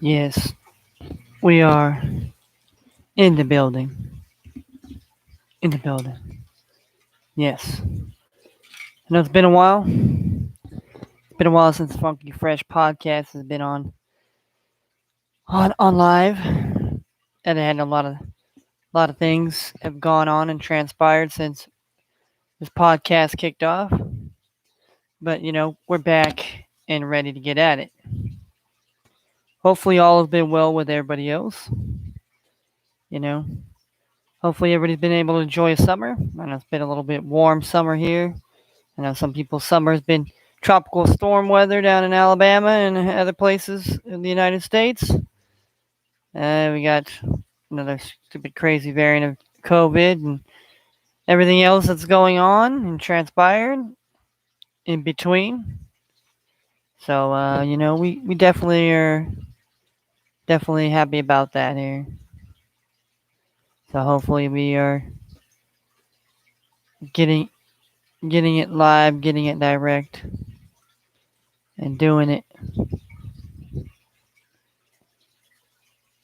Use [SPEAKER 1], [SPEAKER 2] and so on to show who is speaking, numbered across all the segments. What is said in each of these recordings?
[SPEAKER 1] Yes, we are in the building. In the building. Yes. I know it's been a while. It's been a while since Funky Fresh podcast has been on live, and a lot of things have gone on and transpired since this podcast kicked off. But we're back and ready to get at it. Hopefully, all has been well with everybody else. You know, hopefully everybody's been able to enjoy summer. I know it's been a little bit warm summer here. I know some people's summer has been tropical storm weather down in Alabama and other places in the United States. We got another stupid, crazy variant of COVID and everything else that's going on and transpired in between. So, we definitely happy about that here. So hopefully we are getting getting it live, getting it direct, and doing it.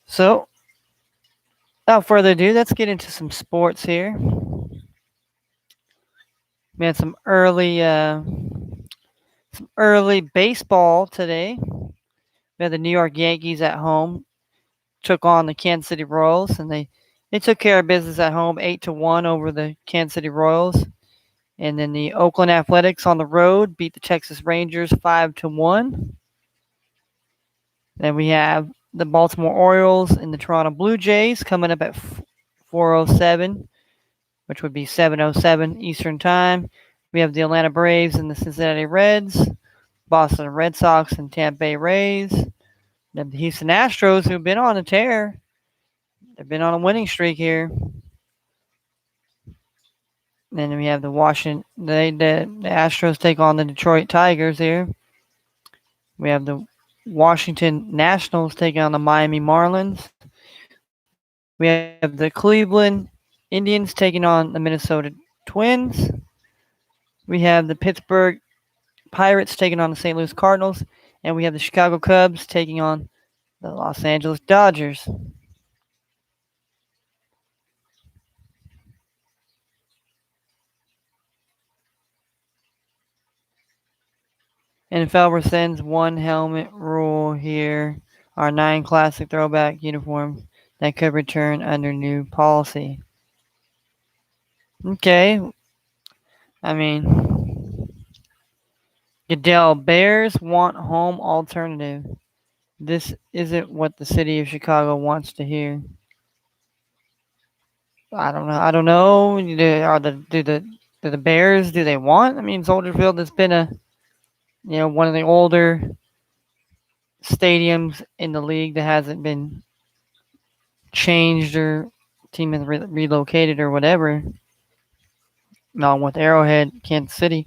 [SPEAKER 1] So, without further ado, let's get into some sports here. We had some early baseball today. We had the New York Yankees at home took on the Kansas City Royals, and they took care of business at home, 8-1 over the Kansas City Royals. And then the Oakland Athletics on the road beat the Texas Rangers 5-1. Then we have the Baltimore Orioles and the Toronto Blue Jays coming up at 4:07, which would be 7:07 Eastern Time. We have the Atlanta Braves and the Cincinnati Reds, Boston Red Sox and Tampa Bay Rays. We have the Houston Astros, who've been on a tear. They've been on a winning streak here. Then we have the the Astros take on the Detroit Tigers here. We have the Washington Nationals taking on the Miami Marlins. We have the Cleveland Indians taking on the Minnesota Twins. We have the Pittsburgh Pirates taking on the St. Louis Cardinals. And we have the Chicago Cubs taking on the Los Angeles Dodgers. NFL rescinds one helmet rule here. Our 9 classic throwback uniforms that could return under new policy. Okay. I mean, Goodell, Bears want home alternative. This isn't what the city of Chicago wants to hear. I don't know. I don't know. Do the Bears, do they want? I mean, Soldier Field has been one of the older stadiums in the league that hasn't been changed or team has relocated or whatever. Not with Arrowhead, Kansas City.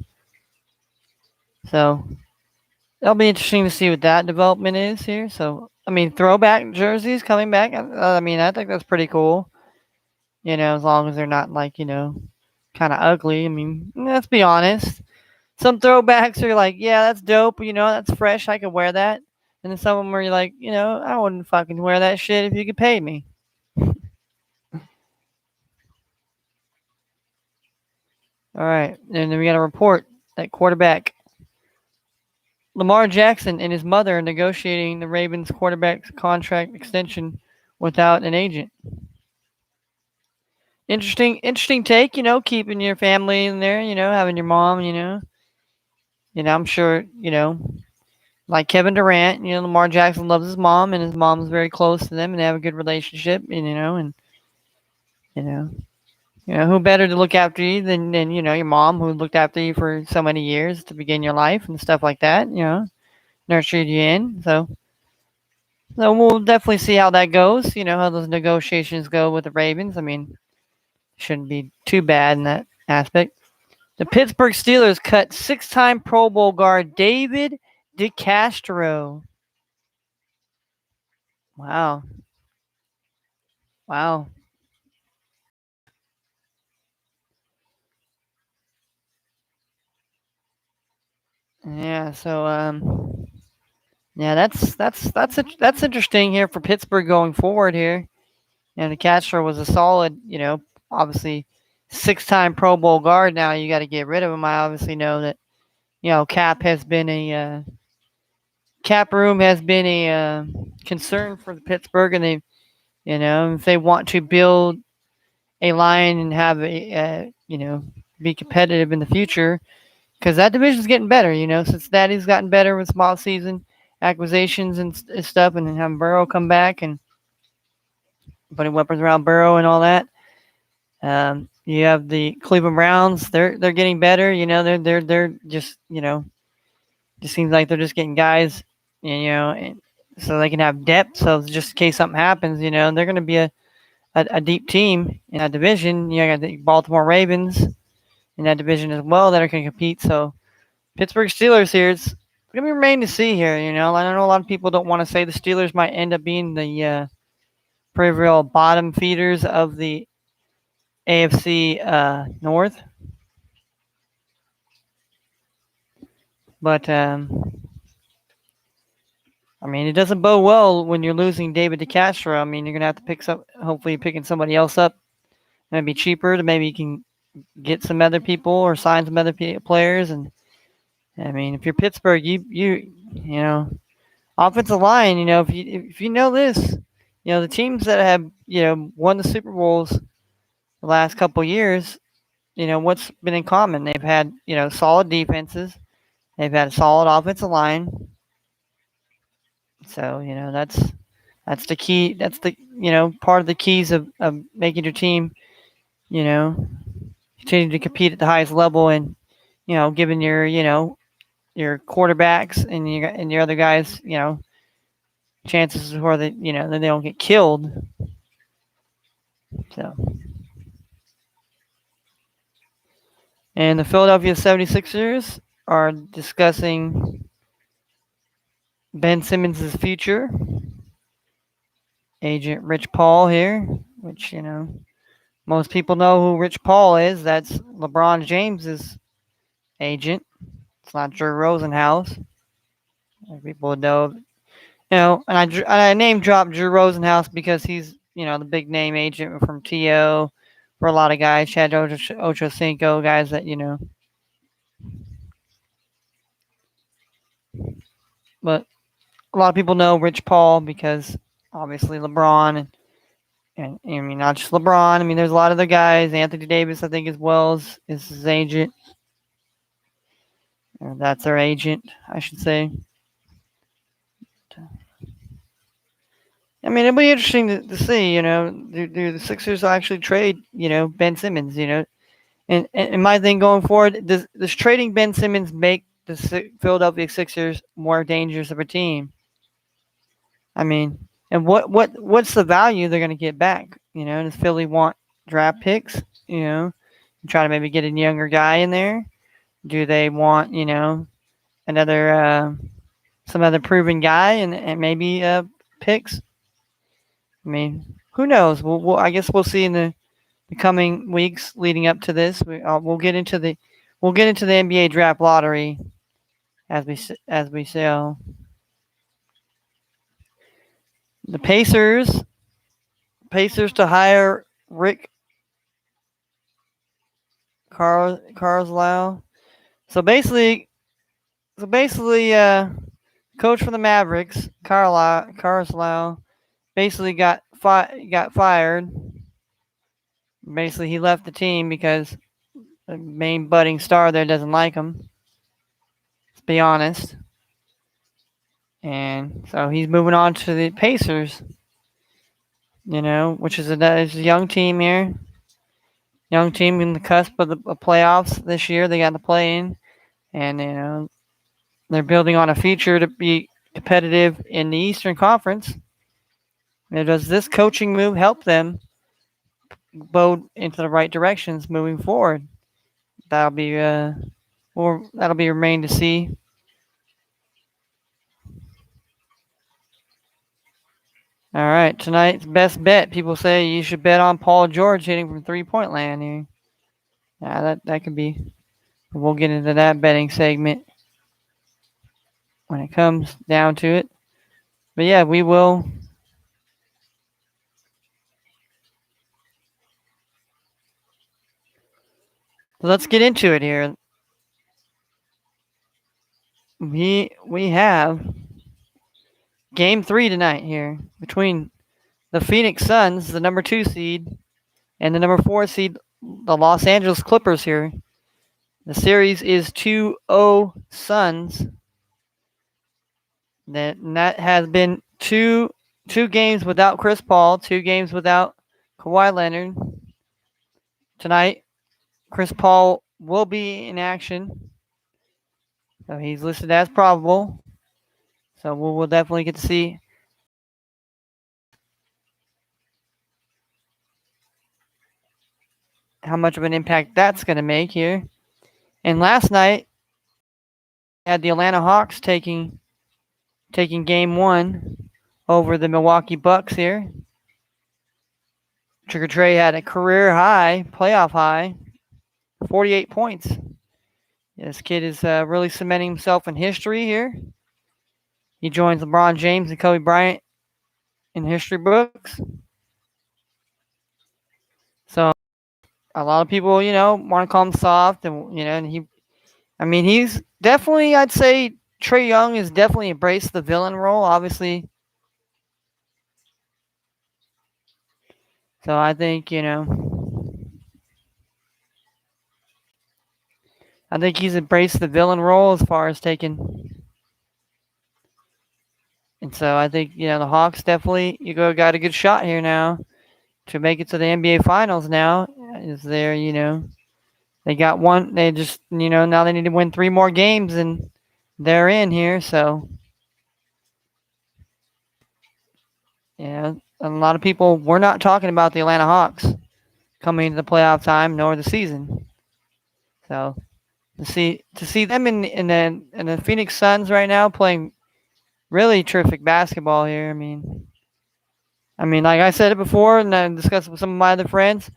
[SPEAKER 1] So it'll be interesting to see what that development is here. So I mean, throwback jerseys coming back. I mean, I think that's pretty cool. As long as they're not like kind of ugly. I mean, let's be honest. Some throwbacks are like, yeah, that's dope. That's fresh. I could wear that. And then some of them are like, I wouldn't fucking wear that shit if you could pay me. All right, and then we got a report that quarterback Lamar Jackson and his mother are negotiating the Ravens quarterback's contract extension without an agent. Interesting take. Keeping your family in there. Having your mom. I'm sure. Like Kevin Durant. Lamar Jackson loves his mom, and his mom's very close to them, and they have a good relationship. And you know, who better to look after you than your mom, who looked after you for so many years to begin your life and stuff like that. Nurtured you in. So we'll definitely see how that goes. How those negotiations go with the Ravens. I mean, shouldn't be too bad in that aspect. The Pittsburgh Steelers cut 6-time Pro Bowl guard David DeCastro. Wow. Wow. Yeah, so Yeah, that's interesting here for Pittsburgh going forward here. And Castro was a solid, obviously 6-time Pro Bowl guard. Now you got to get rid of him. I obviously know that cap room has been a concern for the Pittsburgh, and if they want to build a line and have be competitive in the future, because that division's getting better. Cincinnati's gotten better with small season acquisitions and stuff, and then having Burrow come back and putting weapons around Burrow and all that. You have the Cleveland Browns. They're getting better. They're just just seems like they're just getting guys, and so they can have depth. So just in case something happens, they're going to be a deep team in that division. You got the Baltimore Ravens in that division as well that are going to compete. So Pittsburgh Steelers here. It's going to be remain to see here. I know a lot of people don't want to say the Steelers might end up being the proverbial bottom feeders of the AFC North, but I mean, it doesn't bode well when you're losing David DeCastro. I mean, you're gonna have to hopefully picking somebody else up, maybe cheaper to maybe you can get some other people or sign some other players. And I mean, if you're Pittsburgh, offensive line. If you know this, the teams that have won the Super Bowls the last couple years, what's been in common? They've had solid defenses. They've had a solid offensive line. So that's the key. That's the part of the keys of making your team you know continue to compete at the highest level, and giving your quarterbacks and your other guys chances where that they don't get killed. So, and the Philadelphia 76ers are discussing Ben Simmons' future. Agent Rich Paul here, which most people know who Rich Paul is. That's LeBron James's agent. It's not Drew Rosenhaus. People know, and I name dropped Drew Rosenhaus because he's, the big name agent from TO for a lot of guys, Chad Ochocinco, guys that, but a lot of people know Rich Paul because obviously LeBron and I mean, not just LeBron. I mean, there's a lot of other guys. Anthony Davis, I think, as well is his agent. Or that's their agent, I should say. I mean, it'll be interesting to see, do the Sixers actually trade, Ben Simmons, and my thing going forward, does trading Ben Simmons make the Philadelphia Sixers more dangerous of a team? I mean, and what's the value they're going to get back? Does Philly want draft picks? Try to maybe get a younger guy in there. Do they want another some other proven guy and maybe picks? I mean, who knows? I guess we'll see in the coming weeks leading up to this. We'll get into the NBA draft lottery as we sell. The Pacers to hire Rick Carlisle. So basically, coach for the Mavericks, Carlisle, basically got fired. Basically, he left the team because the main budding star there doesn't like him. Let's be honest. And so he's moving on to the Pacers, which is a young team here. Young team in the cusp of the playoffs this year. They got to play in, and they're building on a future to be competitive in the Eastern Conference. Now, does this coaching move help them bode into the right directions moving forward? That'll be remain to see. All right, tonight's best bet. People say you should bet on Paul George hitting from 3-point land here. Yeah, that could be. We'll get into that betting segment when it comes down to it. But yeah, we will. So let's get into it here. We have game 3 tonight here between the Phoenix Suns, the number 2 seed, and the number 4 seed, the Los Angeles Clippers here. The series is 2-0 Suns. That has been two games without Chris Paul, 2 games without Kawhi Leonard. Tonight, Chris Paul will be in action. So he's listed as probable. So we'll definitely get to see how much of an impact that's going to make here. And last night, had the Atlanta Hawks taking game 1 over the Milwaukee Bucks here. Trigger Trey had a career high, playoff high, 48 points. This kid is really cementing himself in history here. He joins LeBron James and Kobe Bryant in history books. So a lot of people, want to call him soft, and he's definitely, I'd say, Trae Young has definitely embraced the villain role, obviously. So I think, I think he's embraced the villain role as far as taking. And so I think, the Hawks definitely got a good shot here now to make it to the NBA Finals now. Is there, they got one. They just, now they need to win 3 more games and they're in here. So, yeah, a lot of people were not talking about the Atlanta Hawks coming into the playoff time nor the season. So to see them in the Phoenix Suns right now playing really terrific basketball here. Like I said it before, and I discussed it with some of my other friends.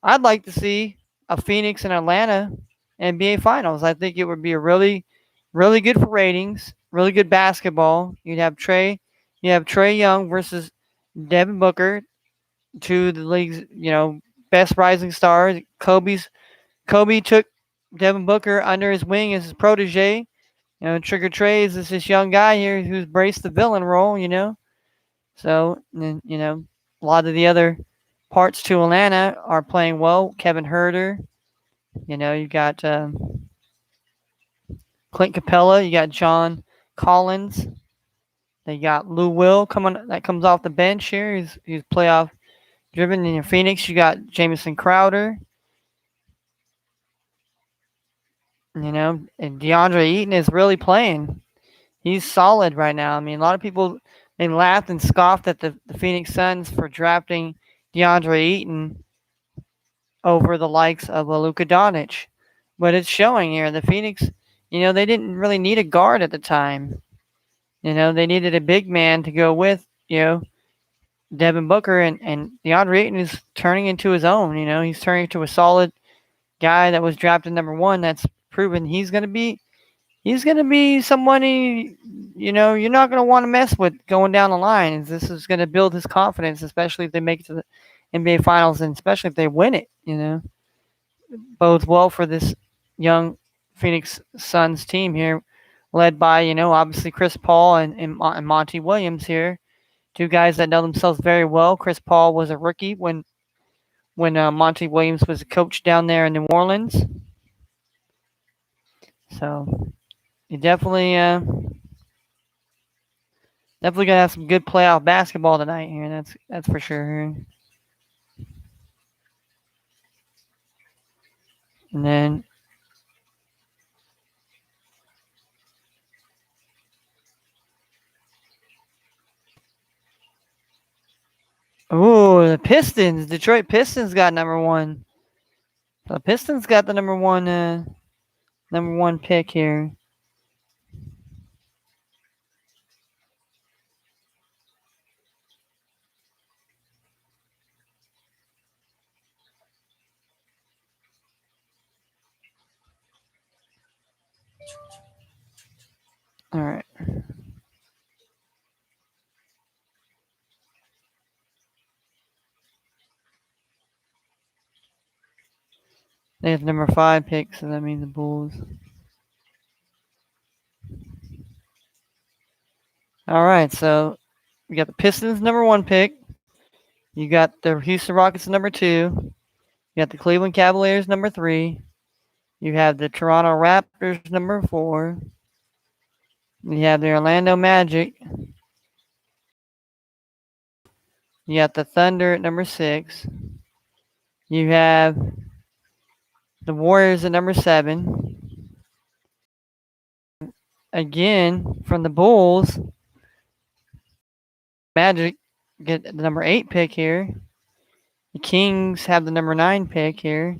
[SPEAKER 1] I'd like to see a Phoenix and Atlanta NBA Finals. I think it would be a really, really good for ratings, really good basketball. You have Trae Young versus Devin Booker, 2 of the league's, best rising stars. Kobe took Devin Booker under his wing as his protege. Trigger Trey is this young guy here who's braced the villain role, So, a lot of the other parts to Atlanta are playing well. Kevin Herter, you got Clint Capella, you got John Collins. They got Lou Will that comes off the bench here. He's playoff driven. In Phoenix, you got Jamison Crowder. And DeAndre Ayton is really playing. He's solid right now. A lot of people, they laughed and scoffed at the Phoenix Suns for drafting DeAndre Ayton over the likes of Luka Doncic. But it's showing here. The Phoenix, they didn't really need a guard at the time. They needed a big man to go with, Devin Booker, and DeAndre Ayton is turning into his own. He's turning into a solid guy that was drafted number 1 that's proven he's going to be somebody, you're not going to want to mess with going down the line. This is going to build his confidence, especially if they make it to the NBA Finals, and especially if they win it, bodes well for this young Phoenix Suns team here, led by, obviously Chris Paul and Monty Williams here, 2 guys that know themselves very well. Chris Paul was a rookie when Monty Williams was a coach down there in New Orleans. So you definitely gonna have some good playoff basketball tonight here. That's for sure. And then the Pistons, Detroit Pistons got number 1. The Pistons got the number one pick here. All right. They have number 5 pick, so that means the Bulls. All right, so we got the Pistons number 1 pick. You got the Houston Rockets number 2. You got the Cleveland Cavaliers number 3. You have the Toronto Raptors number 4. You have the Orlando Magic. You got the Thunder at number 6. You have the Warriors at number 7. Again, from the Bulls, Magic get the number 8 pick here. The Kings have the number 9 pick here.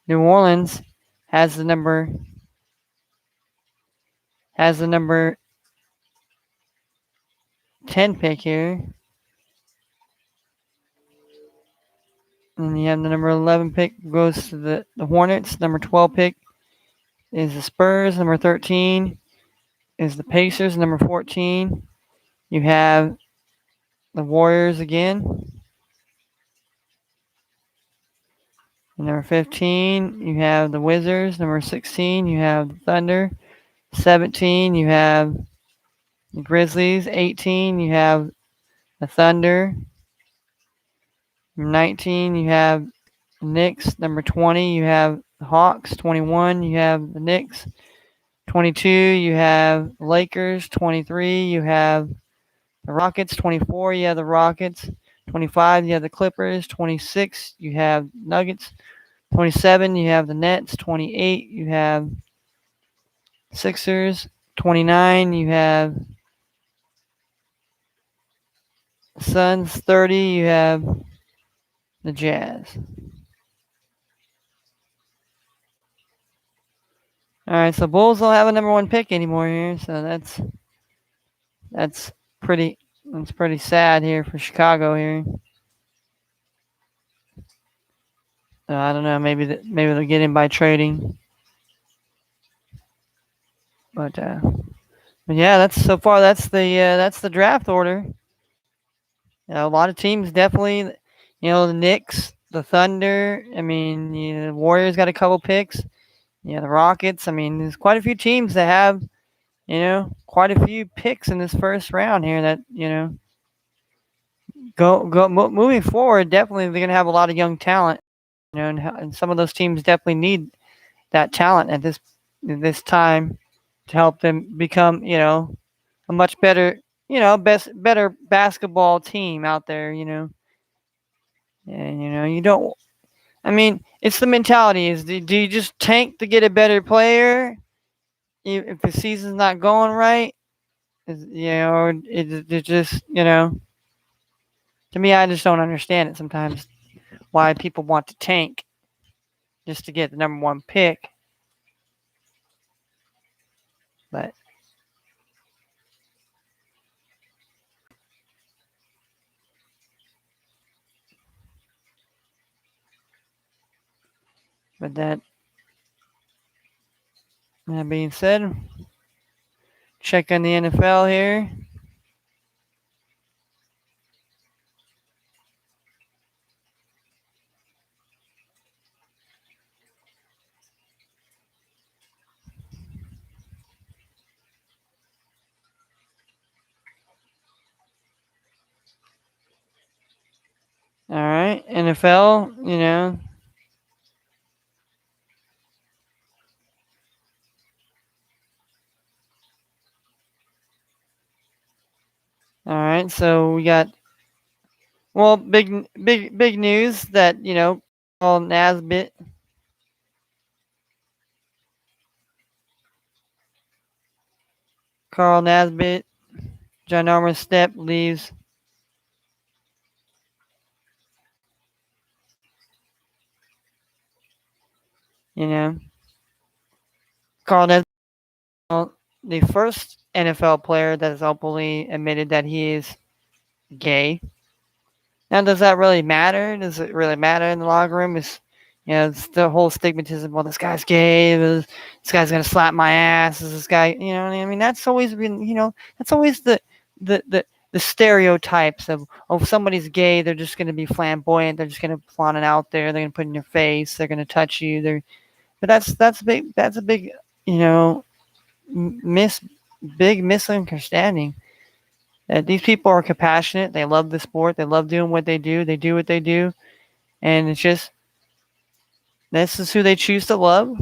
[SPEAKER 1] New Orleans has the number 10 pick here. And you have the number 11 pick goes to the Hornets. Number 12 pick is the Spurs. Number 13 is the Pacers. Number 14, you have the Warriors again. And number 15, you have the Wizards. Number 16, you have the Thunder. 17, you have the Grizzlies. 18, you have the Thunder. Number 19, you have the Knicks. Number 20, you have the Hawks. 21, you have the Knicks. 22, you have the Lakers. 23, you have the Rockets. 24, you have the Rockets. 25, you have the Clippers. 26, you have Nuggets. 27, you have the Nets. 28, you have Sixers. 29, you have Suns. 30, you have the Jazz. All right, so Bulls don't have a number 1 pick anymore here, so that's pretty sad here for Chicago here. I don't know, maybe they'll get him by trading, but yeah, that's the draft order. A lot of teams definitely, the Knicks, the Thunder. I mean, the Warriors got a couple picks. The Rockets. I mean, there's quite a few teams that have, quite a few picks in this first round here. That moving forward. Definitely, they're gonna have a lot of young talent. And some of those teams definitely need that talent at this time to help them become, a much better, better basketball team out there. And you don't. I mean, it's the mentality. Do you just tank to get a better player if the season's not going right? Or it just, to me, I just don't understand it sometimes why people want to tank just to get the number 1 pick. But that being said, check on the NFL here. All right, NFL, All right, so we got big news that Carl Nassib, John Armistead leaves. Carl Nassib, the first NFL player that has openly admitted that he is gay. Now, does that really matter? Does it really matter in the locker room? It's the whole stigmatism. Well, this guy's gay. This guy's gonna slap my ass. This guy, what I mean? That's always been, that's always the the the stereotypes of, oh, if somebody's gay, they're just gonna be flamboyant. They're just gonna flaunt it out there. They're gonna put it in your face. They're gonna touch you. But that's big. That's a big, you know, miss big misunderstanding. That these people are compassionate. They love the sport. They love doing what they do. They do what they do, and it's just this is who they choose to love.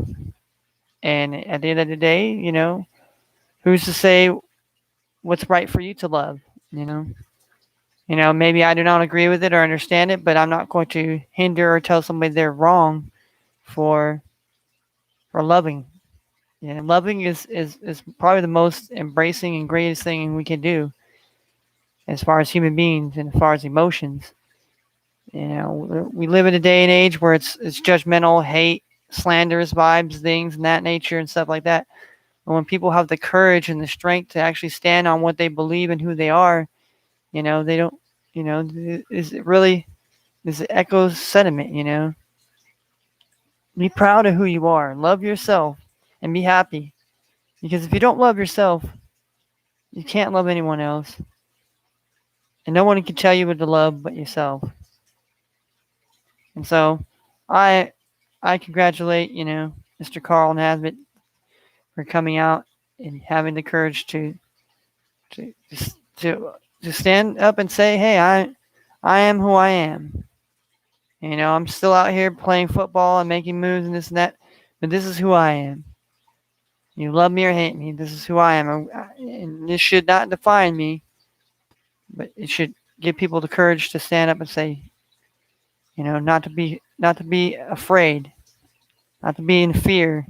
[SPEAKER 1] And at the end of the day, who's to say what's right for you to love? You know, maybe I do not agree with it or understand it, but I'm not going to hinder or tell somebody they're wrong for loving. Loving is probably the most embracing and greatest thing we can do as far as human beings and as far as emotions. We live in a day and age where it's judgmental, hate, slanderous vibes, things and that nature and stuff like that. But when people have the courage and the strength to actually stand on what they believe and who they are, they don't, is it really, is it echoes sentiment, Be proud of who you are, love yourself, and be happy. Because if you don't love yourself, you can't love anyone else. And no one can tell you what to love but yourself. And so I I congratulate, Mr. Carl Nesbitt for coming out and having the courage to to to stand up and say, "Hey, I am who I am." I'm still out here playing football and making moves and this and that, but this is who I am. You love me or hate me, this is who I am, and this should not define me, but it should give people the courage to stand up and say, not to be afraid, not to be in fear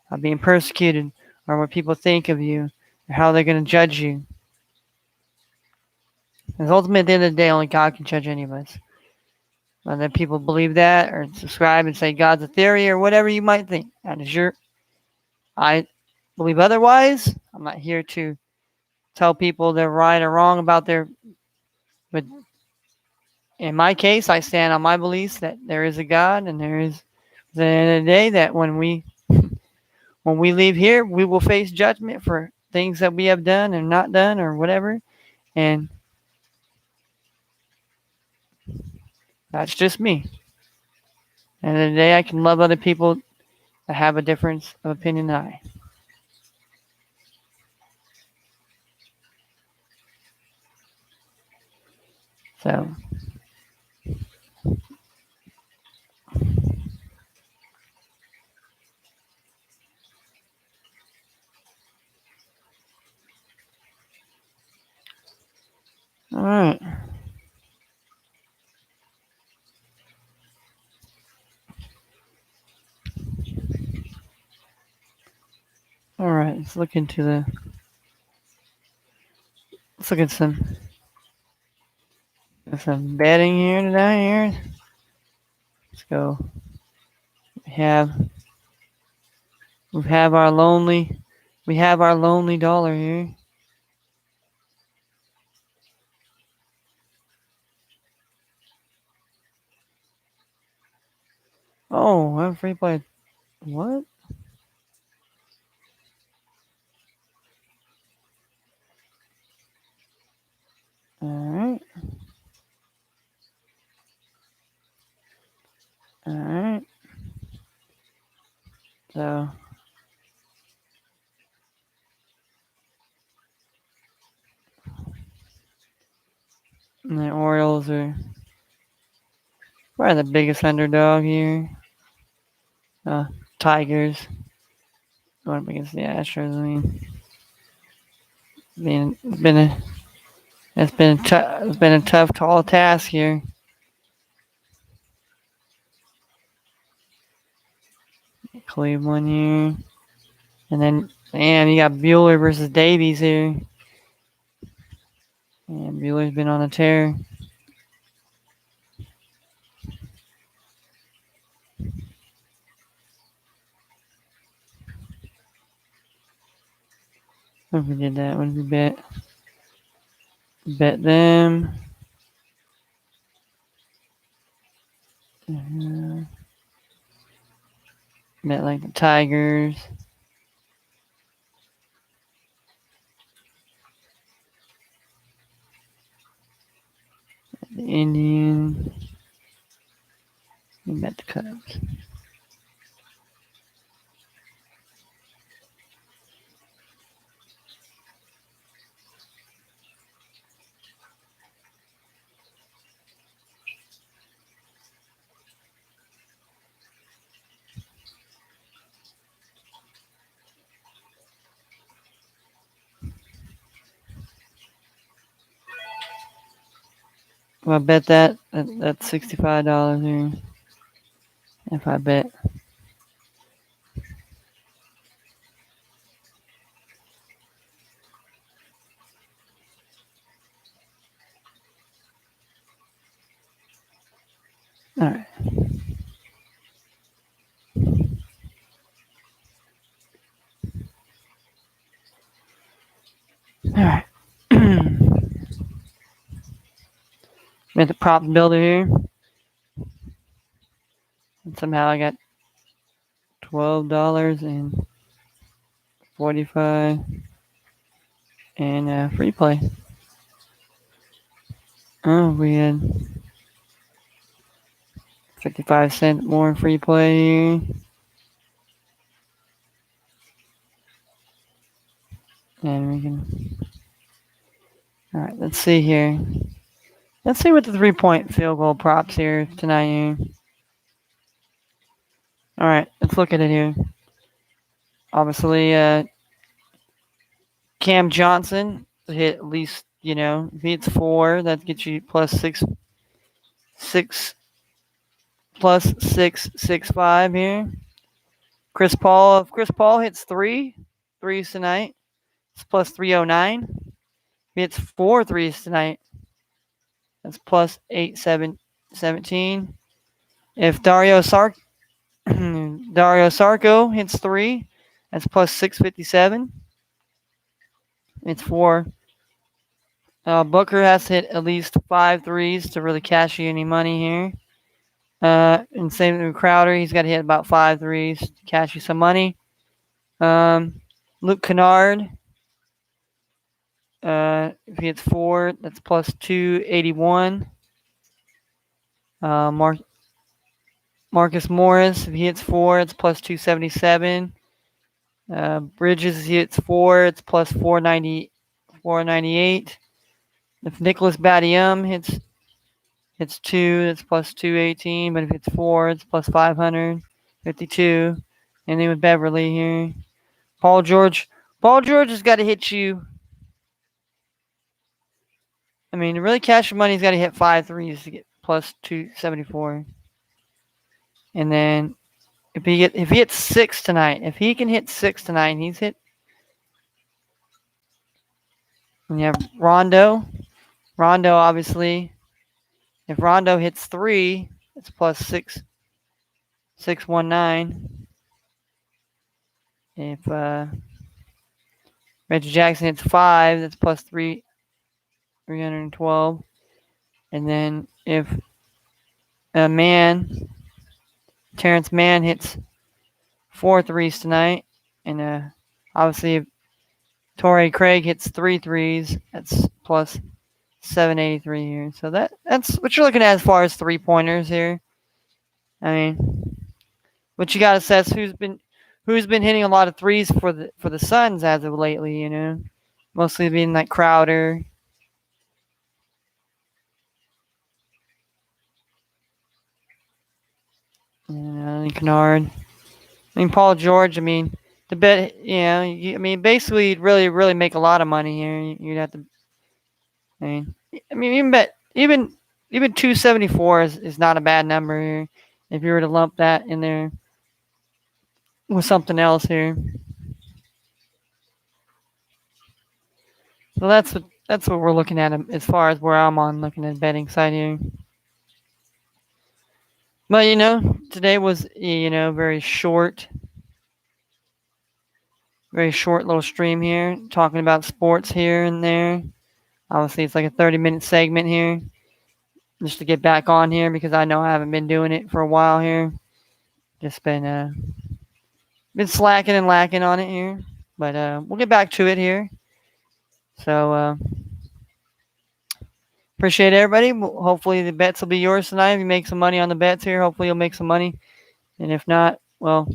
[SPEAKER 1] of being persecuted or what people think of you or how they're going to judge you. Because ultimately, at the end of the day, only God can judge any of us. Whether people believe that or subscribe and say God's a theory or whatever you might think, that is your. I believe otherwise. I'm not here to tell people they're right or wrong about their. But in my case, I stand on my beliefs that there is a God and there is. At the end of the day, that when we leave here, we will face judgment for things that we have done and not done or whatever, and that's just me. And the day I can love other people that have a difference of opinion than I. So, all right. All right. Let's look at some betting here today. Here, let's go. We have we have our lonely dollar here. Oh, I'm free play. What? All right. All right. So the Orioles are probably the biggest underdog here. Uh, Tigers going up against the Astros. I mean, being it's been a it's been a tough, tall task here. Cleveland here, and then you got Bueller versus Davies here. And Bueller's been on a tear. What if we did that? What if we bet them? Bet like the Tigers. The Indians. You bet the Cubs. Well, I bet that's $65 here. If I bet. All right. All right. Met the prop builder here. And somehow I got $12.45 and free play. Oh, we had 55 cents more in free play here. And we can. All right, let's see here. Let's see what the 3-point field goal props here tonight here. All right, let's look at it here. Obviously, Cam Johnson hit at least, if he hits 4, that gets you plus 665 here. Chris Paul, if Chris Paul hits threes tonight, it's plus 309. If he hits 4 threes tonight, that's plus 817. If Dario Sarko hits 3, that's plus 657. It's 4. Booker has to hit at least 5 threes to really cash you any money here. And same with Crowder, he's got to hit about 5 threes to cash you some money. Luke Kennard, if he hits 4, that's plus 281. Marcus Morris, if he hits 4, it's plus 277. Bridges, if he hits 4, it's plus 498. If Nicholas Batum hits 2, it's plus 218. But if it's 4, it's plus 552. And then with Beverly here, Paul George has got to hit you. I mean, to really cash your money, he's got to hit 5 threes to get plus 274. And then if he hits 6 tonight, if he can hit 6 tonight, he's hit. And you have Rondo. Rondo, obviously, if Rondo hits 3, it's plus 619. If Reggie Jackson hits 5, that's plus 312. And then if Terrence Mann hits 4 threes tonight, and obviously if Torrey Craig hits 3 threes, that's plus 783 here. So that's what you're looking at as far as 3-pointers here. I mean, but you got to assess who's been hitting a lot of threes for the Suns as of lately. Mostly being like Crowder. And Kennard. I mean, Paul George. I mean, the bet. Basically, you'd really make a lot of money here. You'd have to. I mean, even 274 is not a bad number here. If you were to lump that in there with something else here. So that's what we're looking at as far as where I'm on looking at betting side here. But today was very short little stream here, talking about sports here and there. Obviously, it's like a 30-minute segment here, just to get back on here because I know I haven't been doing it for a while here. Just been been slacking and lacking on it here, but we'll get back to it here. So appreciate everybody. Hopefully the bets will be yours tonight. If you make some money on the bets here, hopefully you'll make some money. And if not, well,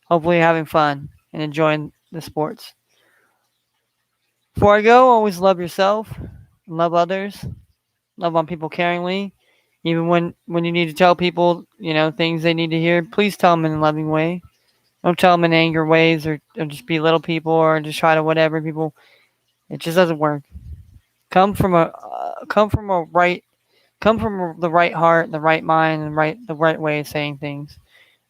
[SPEAKER 1] hopefully you're having fun and enjoying the sports. Before I go, always love yourself, love others, love on people caringly. Even when you need to tell people, things they need to hear, please tell them in a loving way. Don't tell them in anger ways or just belittle people or just try to whatever people. It just doesn't work. Come from a come from a right come from the right heart, the right mind, and the right way of saying things.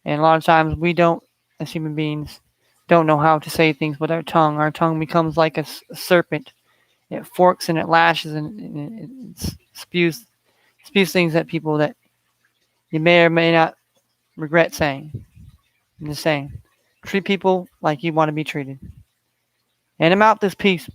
[SPEAKER 1] And a lot of times we don't, as human beings, don't know how to say things with our tongue. Our tongue becomes like a serpent. It forks and it lashes and it spews things at people that you may or may not regret saying. I'm just saying, treat people like you want to be treated. And I'm out this piece.